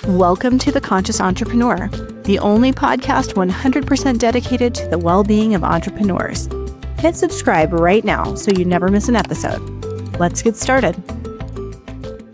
Welcome to The Conscious Entrepreneur, the only podcast 100% dedicated to the well-being of entrepreneurs. Hit subscribe right now so you never miss an episode. Let's get started.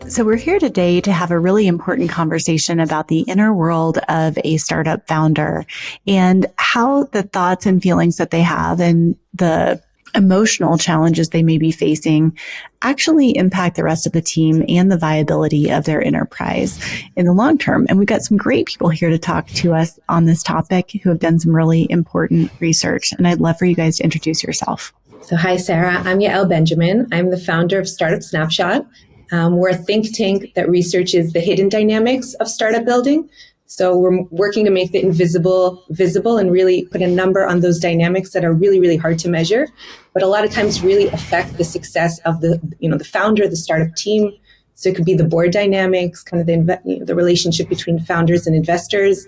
So we're here today to have a really important conversation about the inner world of a startup founder and how the thoughts and feelings that they have and the emotional challenges they may be facing actually impact the rest of the team and the viability of their enterprise in the long term. And we've got some great people here to talk to us on this topic who have done some really important research. And I'd love for you guys to introduce yourself. So hi, Sarah. I'm Yael Benjamin. I'm the founder of Startup Snapshot. We're a think tank that researches the hidden dynamics of startup building. So we're working to make the invisible visible and really put a number on those dynamics that are really, really hard to measure, but a lot of times really affect the success of the founder, the startup team. So it could be the board dynamics, kind of the relationship between founders and investors,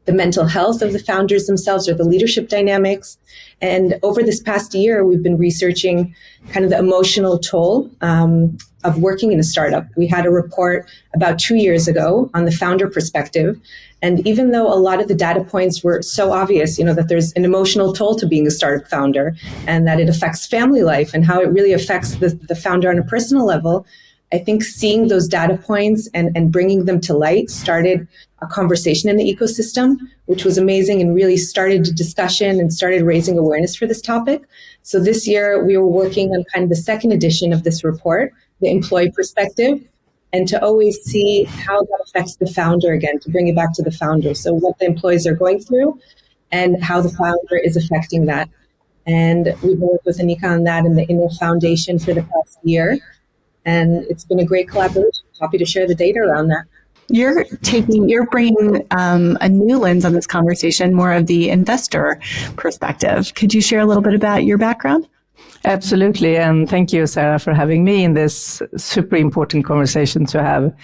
the mental health of the founders themselves, or the leadership dynamics. And over this past year, we've been researching kind of the emotional toll of working in a startup. We had a report about 2 years ago on the founder perspective. And even though a lot of the data points were so obvious, that there's an emotional toll to being a startup founder and that it affects family life and how it really affects the founder on a personal level, I think seeing those data points and bringing them to light started a conversation in the ecosystem, which was amazing and really started a discussion and started raising awareness for this topic. So this year we were working on kind of the second edition of this report, the employee perspective, and to always see how that affects the founder again, to bring it back to the founder. So what the employees are going through and how the founder is affecting that. And we've worked with Annika on that in the Inner Foundation for the past year. And it's been a great collaboration. Happy to share the data around that. You're bringing a new lens on this conversation, more of the investor perspective. Could you share a little bit about your background? Absolutely. And thank you, Sarah, for having me in this super important conversation to have.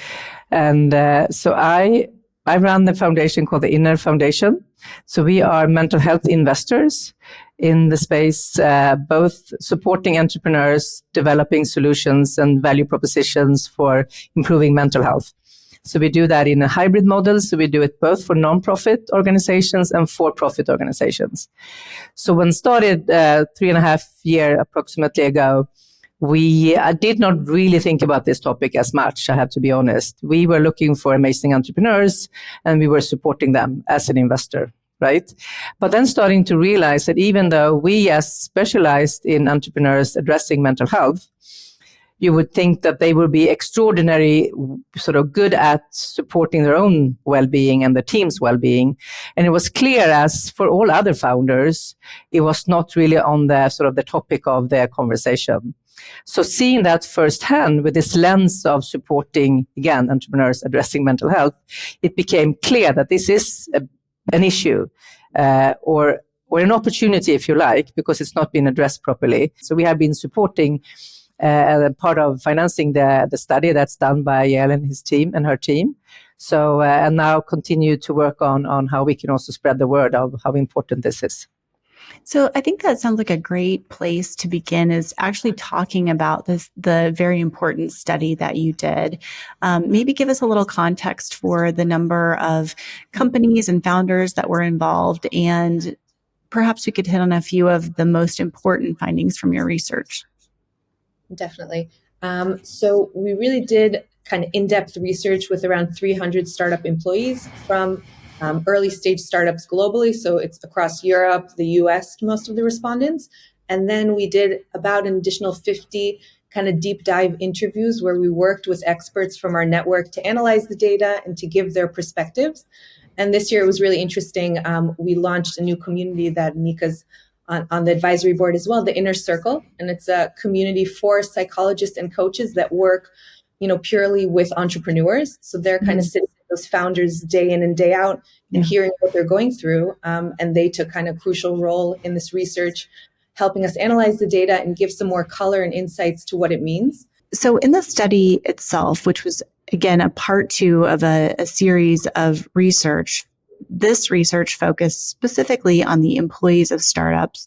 And so I run the foundation called the Inner Foundation. So we are mental health investors in the space, both supporting entrepreneurs, developing solutions and value propositions for improving mental health. So we do that in a hybrid model. So we do it both for nonprofit organizations and for-profit organizations. So when started 3.5 years approximately ago, we did not really think about this topic as much, I have to be honest. We were looking for amazing entrepreneurs and we were supporting them as an investor, right? But then starting to realize that even though we as specialized in entrepreneurs addressing mental health, you would think that they would be extraordinary, sort of good at supporting their own well-being and the team's well-being. And it was clear, as for all other founders, it was not really on the sort of the topic of their conversation. So seeing that firsthand with this lens of supporting, again, entrepreneurs addressing mental health, it became clear that this is an issue or an opportunity, if you like, because it's not been addressed properly. So we have been supporting part of financing the study that's done by Yael and his team and her team. So, and now continue to work on how we can also spread the word of how important this is. So I think that sounds like a great place to begin, is actually talking about the very important study that you did. Maybe give us a little context for the number of companies and founders that were involved, and perhaps we could hit on a few of the most important findings from your research. Definitely. So we really did kind of in-depth research with around 300 startup employees from early stage startups globally. So it's across Europe, the US, most of the respondents. And then we did about an additional 50 kind of deep dive interviews where we worked with experts from our network to analyze the data and to give their perspectives. And this year it was really interesting. We launched a new community that Annika's on the advisory board as well, the Inner Circle. And it's a community for psychologists and coaches that work, purely with entrepreneurs. So they're kind of sitting with those founders day in and day out and hearing what they're going through. And they took kind of a crucial role in this research, helping us analyze the data and give some more color and insights to what it means. So in the study itself, which was, again, a part 2 of a series of research, this research focused specifically on the employees of startups.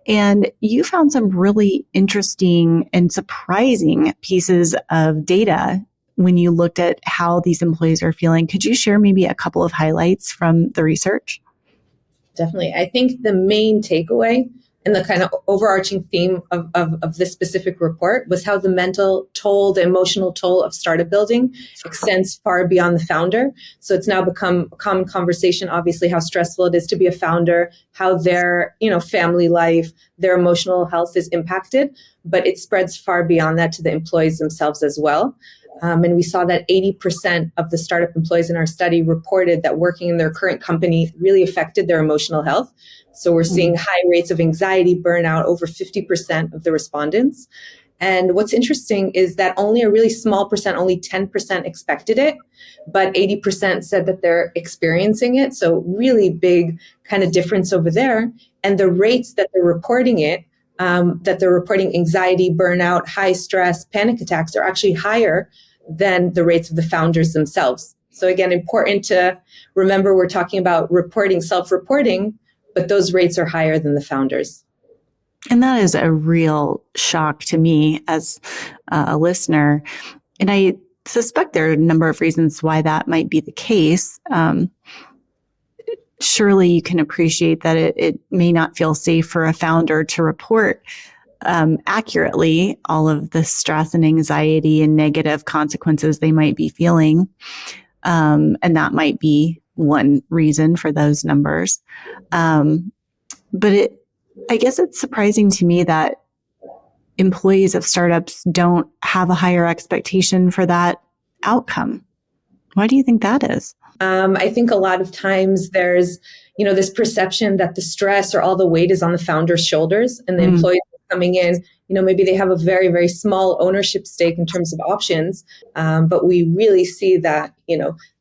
And you found some really interesting and surprising pieces of data when you looked at how these employees are feeling. Could you share maybe a couple of highlights from the research? Definitely. I think the main takeaway and the kind of overarching theme of this specific report was how the mental toll, the emotional toll of startup building extends far beyond the founder. So it's now become a common conversation, obviously, how stressful it is to be a founder, how their, family life, their emotional health is impacted, but it spreads far beyond that to the employees themselves as well. And we saw that 80% of the startup employees in our study reported that working in their current company really affected their emotional health. So we're seeing high rates of anxiety, burnout, over 50% of the respondents. And what's interesting is that only a really small percent, only 10% expected it, but 80% said that they're experiencing it. So really big kind of difference over there. And the rates that they're reporting it, that they're reporting anxiety, burnout, high stress, panic attacks are actually higher than the rates of the founders themselves. So again, important to remember we're talking about reporting, self-reporting, but those rates are higher than the founders. And that is a real shock to me as a listener. And I suspect there are a number of reasons why that might be the case. Surely you can appreciate that it may not feel safe for a founder to report accurately all of the stress and anxiety and negative consequences they might be feeling. And that might be one reason for those numbers. But I guess it's surprising to me that employees of startups don't have a higher expectation for that outcome. Why do you think that is? I think a lot of times there's, this perception that the stress or all the weight is on the founder's shoulders, and the employees coming in, maybe they have a very, very small ownership stake in terms of options. But we really see that,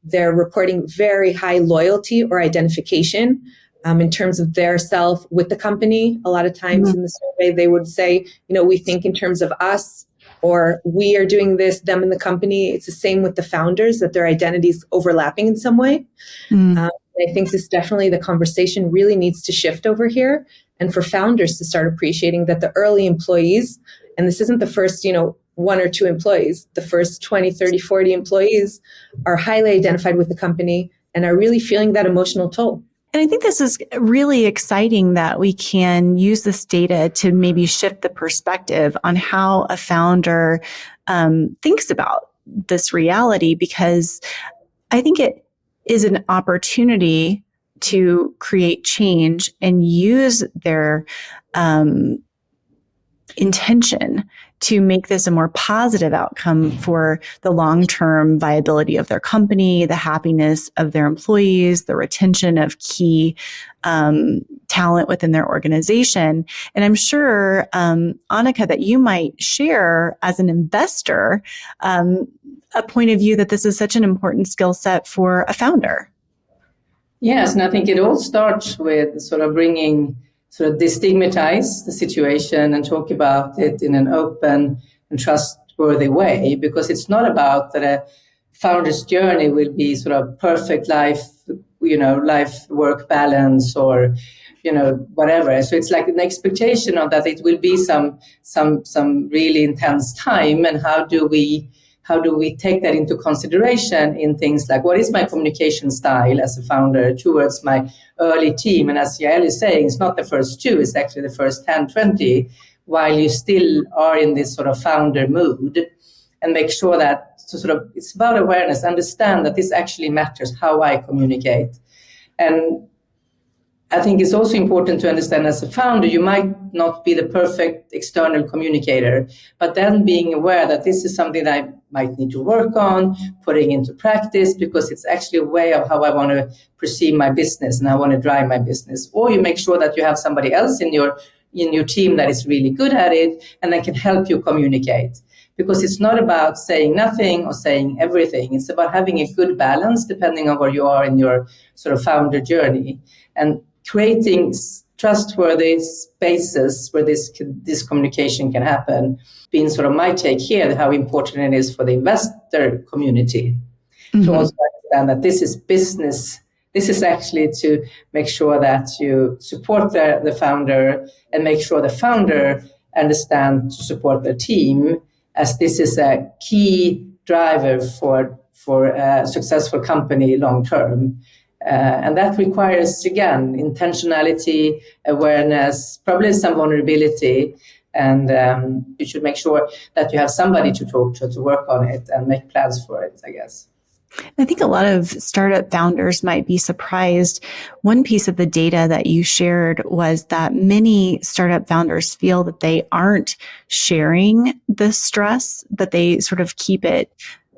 they're reporting very high loyalty or identification in terms of their self with the company. A lot of times in the survey, they would say, we think in terms of us, or we are doing this, them in the company. It's the same with the founders, that their identity is overlapping in some way. I think this definitely, the conversation really needs to shift over here, and for founders to start appreciating that the early employees, and this isn't the first, one or two employees, the first 20, 30, 40 employees are highly identified with the company and are really feeling that emotional toll. And I think this is really exciting that we can use this data to maybe shift the perspective on how a founder thinks about this reality, because I think it is an opportunity to create change and use their intention to make this a more positive outcome for the long-term viability of their company, the happiness of their employees, the retention of key talent within their organization. And I'm sure, Annika, that you might share as an investor a point of view that this is such an important skill set for a founder. Yes, and I think it all starts with sort of destigmatize the situation and talk about it in an open and trustworthy way, because it's not about that a founder's journey will be sort of perfect life-work balance or, whatever. So it's like an expectation of that it will be some really intense time, and how do we take that into consideration in things like what is my communication style as a founder towards my early team? And as Yael is saying, it's not the first two, it's actually the first 10, 20, while you still are in this sort of founder mood, and make sure that it's about awareness, understand that this actually matters, how I communicate. And I think it's also important to understand as a founder, you might not be the perfect external communicator, but then being aware that this is something that I might need to work on, putting into practice, because it's actually a way of how I want to perceive my business and I want to drive my business. Or you make sure that you have somebody else in your team that is really good at it and that can help you communicate. Because it's not about saying nothing or saying everything. It's about having a good balance depending on where you are in your sort of founder journey, and creating trustworthy spaces where this communication can happen, being sort of my take here, how important it is for the investor community to also understand that this is business. This is actually to make sure that you support the founder and make sure the founder understands to support their team, as this is a key driver for a successful company long term. And that requires, again, intentionality, awareness, probably some vulnerability. And you should make sure that you have somebody to talk to work on it and make plans for it, I guess. I think a lot of startup founders might be surprised. One piece of the data that you shared was that many startup founders feel that they aren't sharing the stress, but they sort of keep it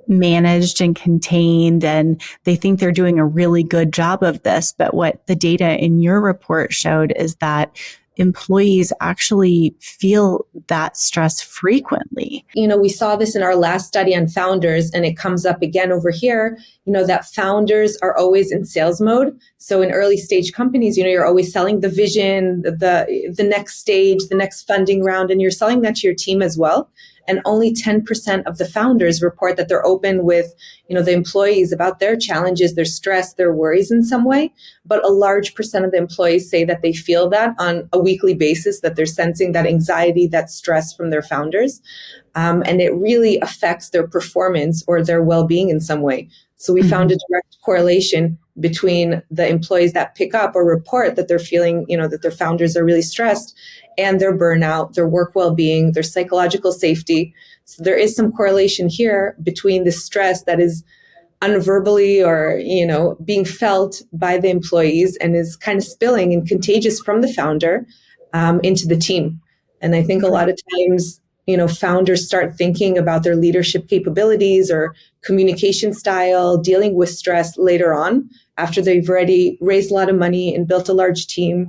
managed and contained, and they think they're doing a really good job of this. But what the data in your report showed is that employees actually feel that stress frequently. We saw this in our last study on founders, and it comes up again over here, that founders are always in sales mode. So in early stage companies, you're always selling the vision, the next stage, the next funding round, and you're selling that to your team as well. And only 10% of the founders report that they're open with, the employees about their challenges, their stress, their worries in some way. But a large percent of the employees say that they feel that on a weekly basis, that they're sensing that anxiety, that stress from their founders. And it really affects their performance or their well-being in some way. So we found a direct correlation between the employees that pick up or report that they're feeling, that their founders are really stressed, and their burnout, their work well-being, their psychological safety. So there is some correlation here between the stress that is unverbally or, being felt by the employees and is kind of spilling and contagious from the founder into the team. And I think a lot of times, founders start thinking about their leadership capabilities or communication style, dealing with stress later on after they've already raised a lot of money and built a large team.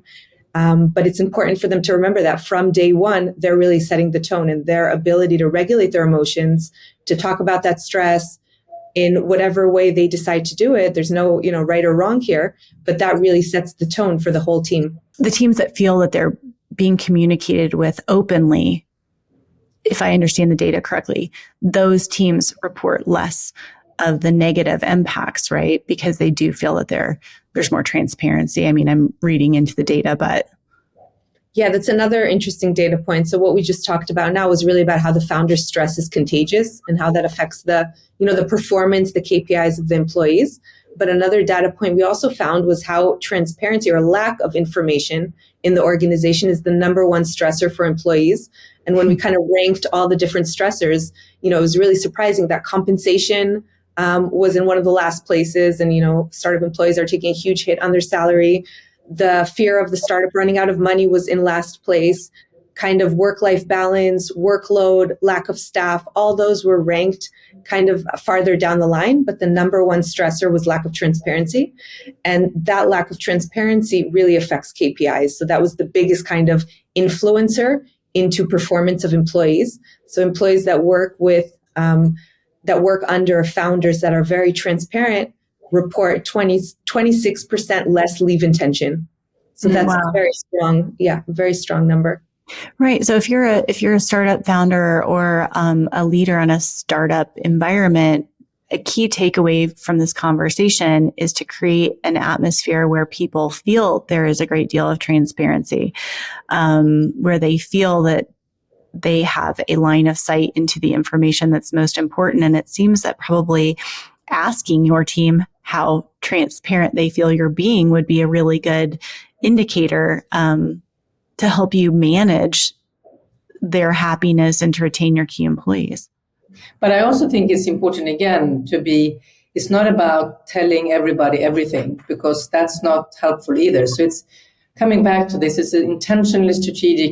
But it's important for them to remember that from day one, they're really setting the tone, and their ability to regulate their emotions, to talk about that stress in whatever way they decide to do it. There's no, right or wrong here, but that really sets the tone for the whole team. The teams that feel that they're being communicated with openly, if I understand the data correctly, those teams report less of the negative impacts, right? Because they do feel that there's more transparency. I mean, I'm reading into the data, but. Yeah, that's another interesting data point. So what we just talked about now was really about how the founder stress is contagious and how that affects the performance, the KPIs of the employees. But another data point we also found was how transparency or lack of information in the organization is the number one stressor for employees. And when we kind of ranked all the different stressors, it was really surprising that compensation was in one of the last places. And, startup employees are taking a huge hit on their salary. The fear of the startup running out of money was in last place. Kind of work-life balance, workload, lack of staff, all those were ranked kind of farther down the line. But the number one stressor was lack of transparency. And that lack of transparency really affects KPIs. So that was the biggest kind of influencer into performance of employees. So employees that work under founders that are very transparent report 26% less leave intention. So that's a very strong number. Right. So if you're a startup founder or a leader in a startup environment, a key takeaway from this conversation is to create an atmosphere where people feel there is a great deal of transparency, where they feel that they have a line of sight into the information that's most important. And it seems that probably asking your team how transparent they feel you're being would be a really good indicator to help you manage their happiness and to retain your key employees. But I also think it's important, again, it's not about telling everybody everything, because that's not helpful either. So it's coming back to this, it's an intentionally strategic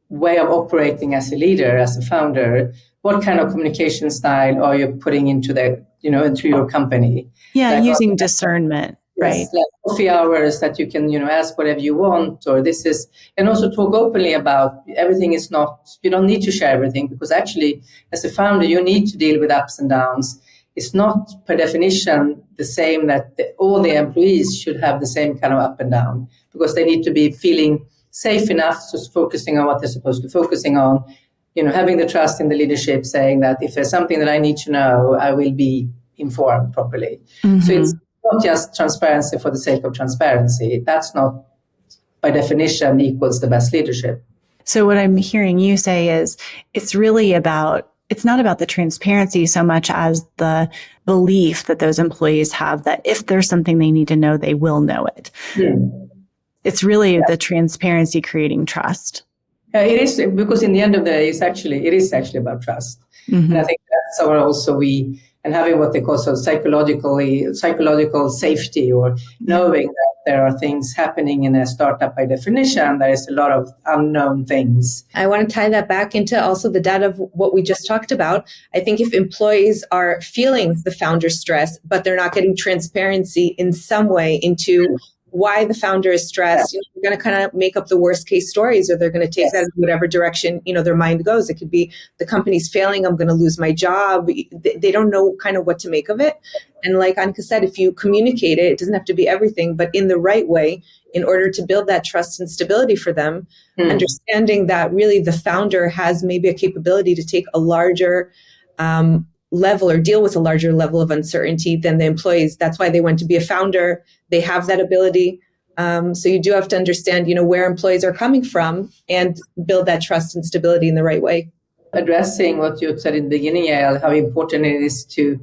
way of operating as a leader, as a founder. What kind of communication style are you putting into into your company? Yeah, like using discernment, right? Like coffee hours that you can, ask whatever you want, and also talk openly about everything is not, you don't need to share everything, because actually as a founder, you need to deal with ups and downs. It's not per definition the same that all the employees should have the same kind of up and down, because they need to be feeling safe enough to focusing on what they're supposed to be focusing on, having the trust in the leadership, saying that if there's something that I need to know, I will be informed properly. Mm-hmm. So it's not just transparency for the sake of transparency. That's not, by definition, equals the best leadership. So what I'm hearing you say is it's really about it's not about the transparency so much as the belief that those employees have that if there's something they need to know, they will know it. It's really the transparency creating trust. It is, because in the end of the day, it is actually about trust. And I think that's our also and having what they call psychological safety, or knowing that there are things happening in a startup by definition. There is a lot of unknown things. I want to tie that back into also the data of what we just talked about. I think if employees are feeling the founder stress, but they're not getting transparency in some way into why the founder is stressed, they're going to kind of make up the worst case stories, or they're going to take that in whatever direction, their mind goes. It could be the company's failing, I'm going to lose my job. They don't know kind of what to make of it. And like Annika said, if you communicate it doesn't have to be everything, but in the right way, in order to build that trust and stability for them, understanding that really the founder has maybe a capability to take a larger level or deal with a larger level of uncertainty than the employees. That's why they want to be a founder. They have that ability. So you do have to understand, where employees are coming from and build that trust and stability in the right way. Addressing what you said in the beginning, Yael, how important it is to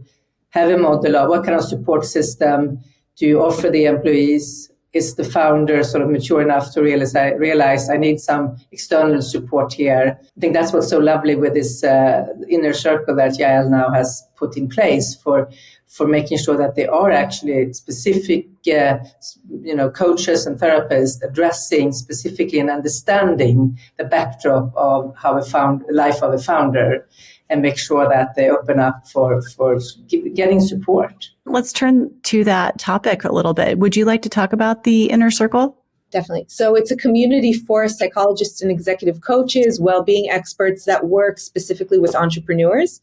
have a model of what kind of support system do you offer the employees. Is the founder sort of mature enough to realize I need some external support here? I think that's what's so lovely with this inner circle that Yael now has put in place for making sure that they are actually specific, coaches and therapists addressing specifically and understanding the backdrop of how life of a founder, and make sure that they open up for getting support. Let's turn to that topic a little bit. Would you like to talk about the inner circle? Definitely. So it's a community for psychologists and executive coaches, well-being experts that work specifically with entrepreneurs.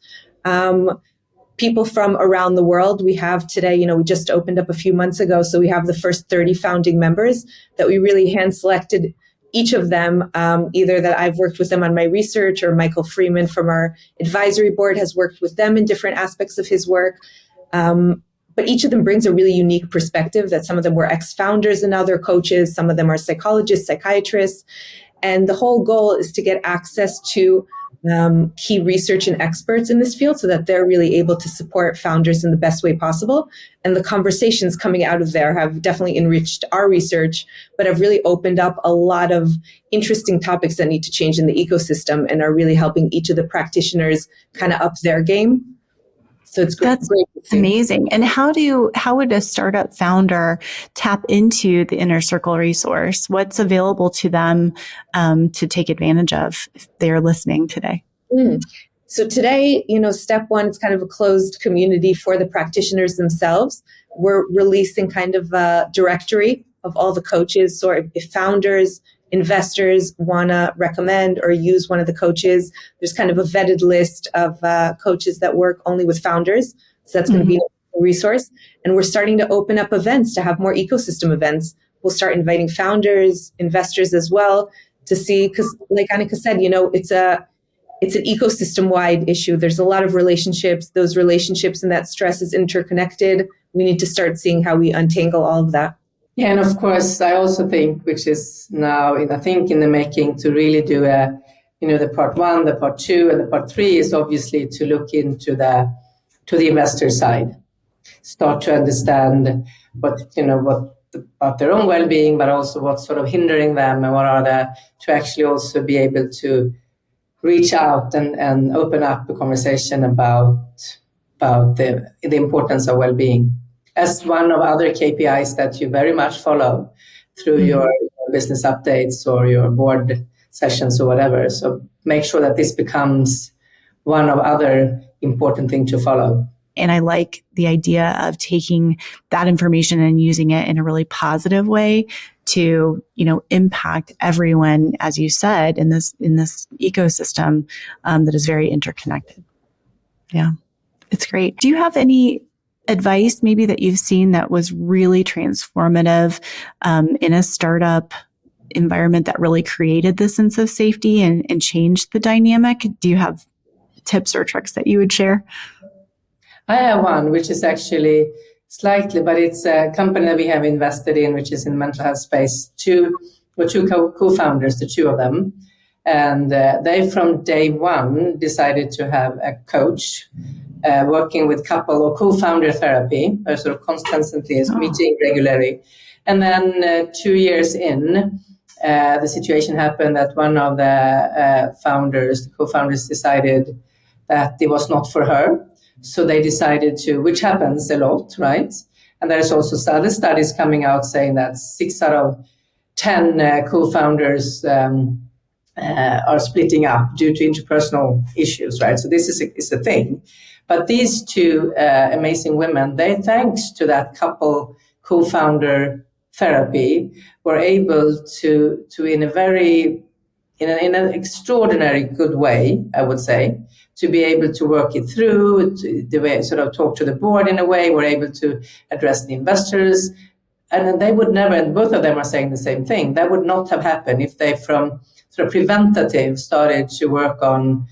People from around the world. We have today, we just opened up a few months ago. So we have the first 30 founding members that we really hand-selected, each of them, either that I've worked with them on my research, or Michael Freeman from our advisory board has worked with them in different aspects of his work. But each of them brings a really unique perspective, that some of them were ex-founders and now they're coaches. Some of them are psychologists, psychiatrists. And the whole goal is to get access to key research and experts in this field so that they're really able to support founders in the best way possible. And the conversations coming out of there have definitely enriched our research, but have really opened up a lot of interesting topics that need to change in the ecosystem and are really helping each of the practitioners kind of up their game. So it's great. That's amazing. And how would a startup founder tap into the Inner Circle resource? What's available to them to take advantage of if they're listening today? So today, step one, it's kind of a closed community for the practitioners themselves. We're releasing kind of a directory of all the coaches. So if founders, investors want to recommend or use one of the coaches, there's kind of a vetted list of coaches that work only with founders. So that's going to be a resource. And we're starting to open up events to have more ecosystem events. We'll start inviting founders, investors as well to see, because like Annika said, it's an ecosystem-wide issue. There's a lot of relationships. Those relationships and that stress is interconnected. We need to start seeing how we untangle all of that. Yeah, and of course, I also think, which is now, in the making, to really do the part 1, the part 2, and the part 3 is obviously to look into the investor side, start to understand what about their own well-being, but also what's sort of hindering them, and what are to actually also be able to reach out and open up a conversation about the importance of well-being as one of other KPIs that you very much follow through your business updates or your board sessions or whatever. So make sure that this becomes one of other important things to follow. And I like the idea of taking that information and using it in a really positive way to, impact everyone, as you said, in this ecosystem that is very interconnected. Yeah, it's great. Do you have any advice maybe that you've seen that was really transformative in a startup environment that really created this sense of safety and changed the dynamic? Do you have tips or tricks that you would share? I have one, which is actually slightly, but it's a company that we have invested in, which is in the mental health space. Two co-founders, the two of them, And they, from day one, decided to have a coach working with couple or co-founder therapy, sort of constantly meeting regularly. And then 2 years in, the situation happened that one of the co-founders decided that it was not for her. So they decided to, which happens a lot, right? And there's also other studies coming out saying that 6 out of 10 co-founders are splitting up due to interpersonal issues, right? So this is a thing. But these two amazing women, they, thanks to that couple co-founder therapy, were able to in an extraordinary good way, I would say, to be able to work it through, the way sort of talk to the board in a way, were able to address the investors. And they would never, and both of them are saying the same thing, that would not have happened if they, from sort of Preventative, started to work on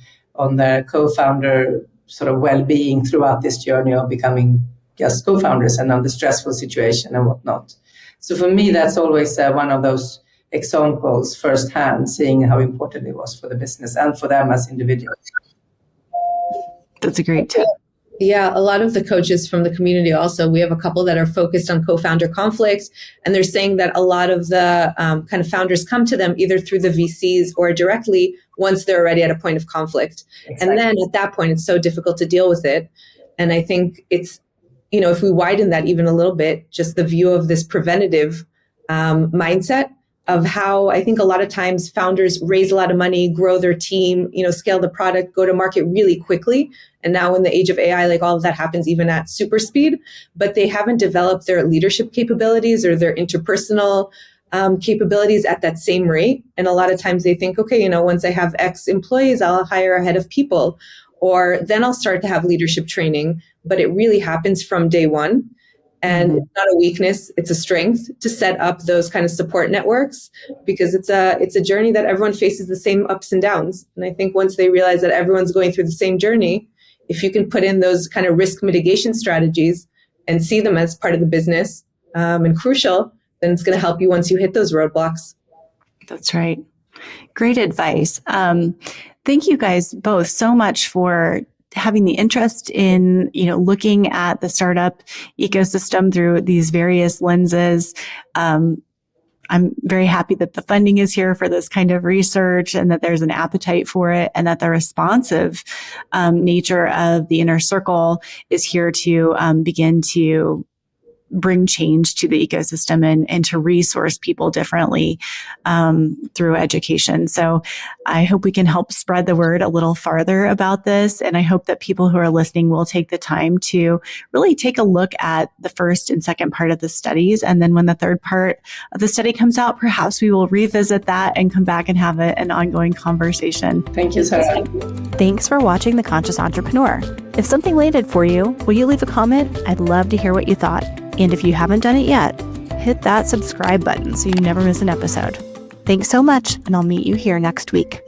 their co-founder sort of well-being throughout this journey of becoming just co-founders and on the stressful situation and whatnot. So for me, that's always one of those examples firsthand, seeing how important it was for the business and for them as individuals. That's a great tip. Yeah, a lot of the coaches from the community also, we have a couple that are focused on co-founder conflicts, and they're saying that a lot of the kind of founders come to them either through the VCs or directly once they're already at a point of conflict. Exactly. And then at that point, it's so difficult to deal with it. And I think it's, if we widen that even a little bit, just the view of this preventative mindset of how I think a lot of times founders raise a lot of money, grow their team, scale the product, go to market really quickly. And now in the age of AI, like all of that happens even at super speed, but they haven't developed their leadership capabilities or their interpersonal capabilities at that same rate. And a lot of times they think, okay, once I have X employees, I'll hire a head of people, or then I'll start to have leadership training. But it really happens from day one. And it's not a weakness, it's a strength to set up those kind of support networks, because it's a journey that everyone faces the same ups and downs. And I think once they realize that everyone's going through the same journey, if you can put in those kind of risk mitigation strategies and see them as part of the business and crucial, then it's going to help you once you hit those roadblocks. That's right. Great advice. Thank you guys both so much for having the interest in, looking at the startup ecosystem through these various lenses. I'm very happy that the funding is here for this kind of research and that there's an appetite for it, and that the responsive nature of the inner circle is here to begin to bring change to the ecosystem and to resource people differently through education. So I hope we can help spread the word a little farther about this. And I hope that people who are listening will take the time to really take a look at the first and second part of the studies. And then when the third part of the study comes out, perhaps we will revisit that and come back and have an ongoing conversation. Thank you, Sarah. Thanks for watching The Conscious Entrepreneur. If something landed for you, will you leave a comment? I'd love to hear what you thought. And if you haven't done it yet, hit that subscribe button so you never miss an episode. Thanks so much, and I'll meet you here next week.